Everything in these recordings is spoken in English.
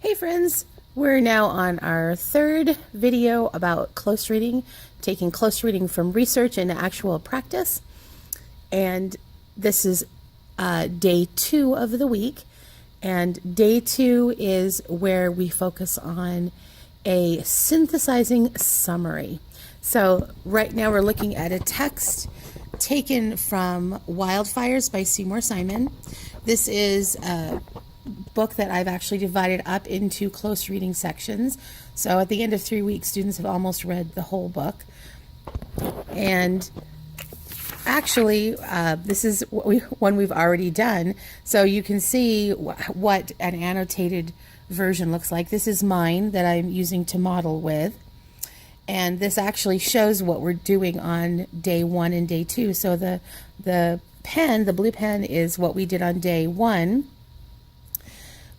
Hey friends, we're now on our third video about close reading, taking close reading from research into actual practice. And this is day 2 of the week. And day 2 is where we focus on a synthesizing summary. So right now we're looking at a text taken from Wildfires by Seymour Simon. This is a book that I've actually divided up into close reading sections. So at the end of 3 weeks, students have almost read the whole book. And actually, this is one we've already done. So you can see what an annotated version looks like. This is mine that I'm using to model with. And this actually shows what we're doing on day 1 and day 2. So the pen, the blue pen, is what we did on day 1,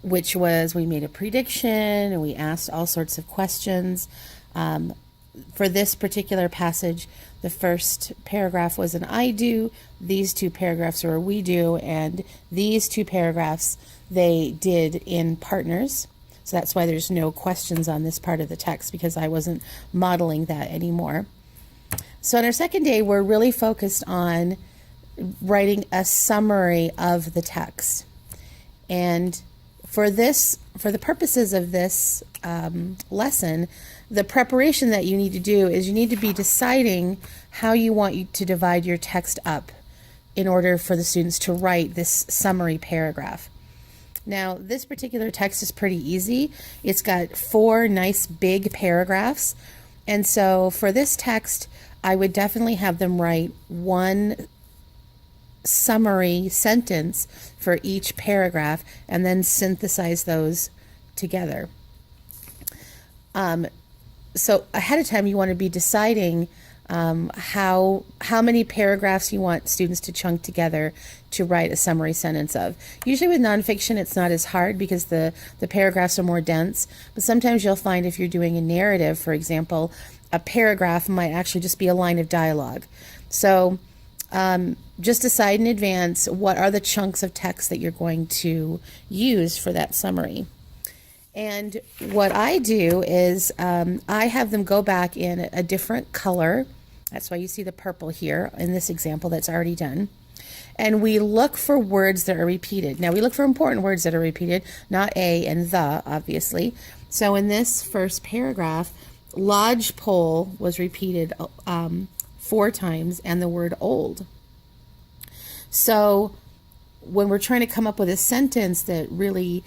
which was we made a prediction and we asked all sorts of questions. For this particular passage, the first paragraph was an I do, these 2 paragraphs were a we do, and these 2 paragraphs they did in partners. So that's why there's no questions on this part of the text, because I wasn't modeling that anymore. So on our second day, we're really focused on writing a summary of the text. And for the purposes of this lesson, the preparation that you need to do is you need to be deciding how you want to divide your text up in order for the students to write this summary paragraph. Now, this particular text is pretty easy. It's got 4 nice big paragraphs. And so for this text, I would definitely have them write 1 summary sentence for each paragraph and then synthesize those together. So ahead of time, you want to be deciding how many paragraphs you want students to chunk together to write a summary sentence of. Usually with nonfiction, it's not as hard because the paragraphs are more dense, but sometimes you'll find if you're doing a narrative, for example, a paragraph might actually just be a line of dialogue. So just decide in advance what are the chunks of text that you're going to use for that summary. And what I do is I have them go back in a different color. That's why you see the purple here in this example that's already done. And we look for words that are repeated. Now we look for important words that are repeated, not a and the, obviously. So in this first paragraph, lodgepole was repeated 4 times and the word old. So when we're trying to come up with a sentence that really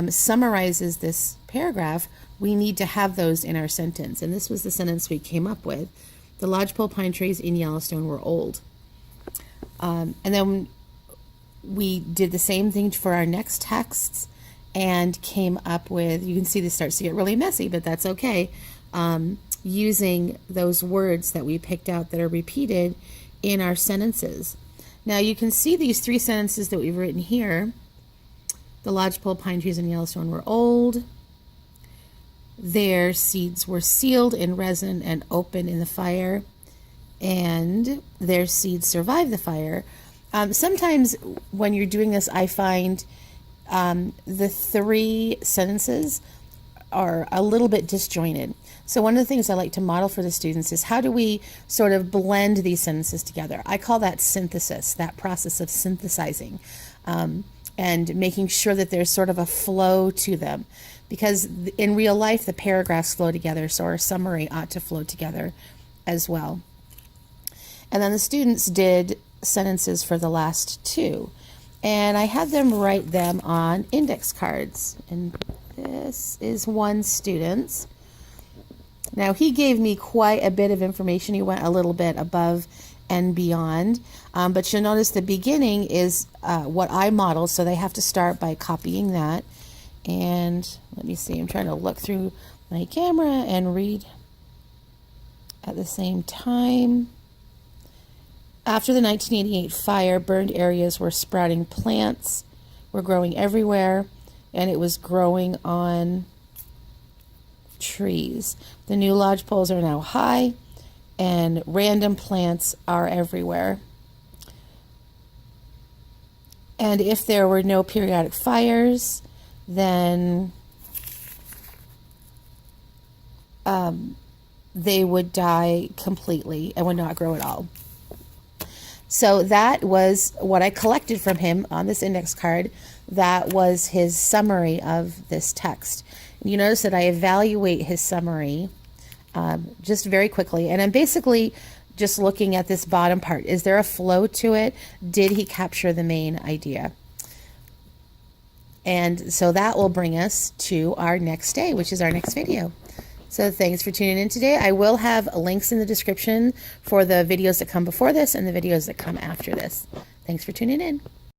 summarizes this paragraph, we need to have those in our sentence. And this was the sentence we came up with. The lodgepole pine trees in Yellowstone were old. And then we did the same thing for our next texts and came up with, you can see this starts to get really messy, but that's okay, using those words that we picked out that are repeated in our sentences. Now you can see these 3 sentences that we've written here. The lodgepole pine trees in Yellowstone were old. Their seeds were sealed in resin and open in the fire. And their seeds survived the fire. Sometimes when you're doing this, I find the 3 sentences are a little bit disjointed. So one of the things I like to model for the students is how do we sort of blend these sentences together? I call that synthesis, that process of synthesizing. And making sure that there's sort of a flow to them. Because in real life, the paragraphs flow together, so our summary ought to flow together as well. And then the students did sentences for the last 2. And I had them write them on index cards. And this is one student's. Now, he gave me quite a bit of information. He went a little bit above and beyond. But you'll notice the beginning is what I modeled, so they have to start by copying that. And let me see, I'm trying to look through my camera and read at the same time. After the 1988 fire, burned areas were sprouting plants, were growing everywhere, and it was growing on trees. The new lodgepoles are now high, and random plants are everywhere. And if there were no periodic fires, then they would die completely and would not grow at all. So that was what I collected from him on this index card. That was his summary of this text. You notice that I evaluate his summary just very quickly. And I'm basically just looking at this bottom part. Is there a flow to it? Did he capture the main idea? And so that will bring us to our next day, which is our next video. So thanks for tuning in today. I will have links in the description for the videos that come before this and the videos that come after this. Thanks for tuning in.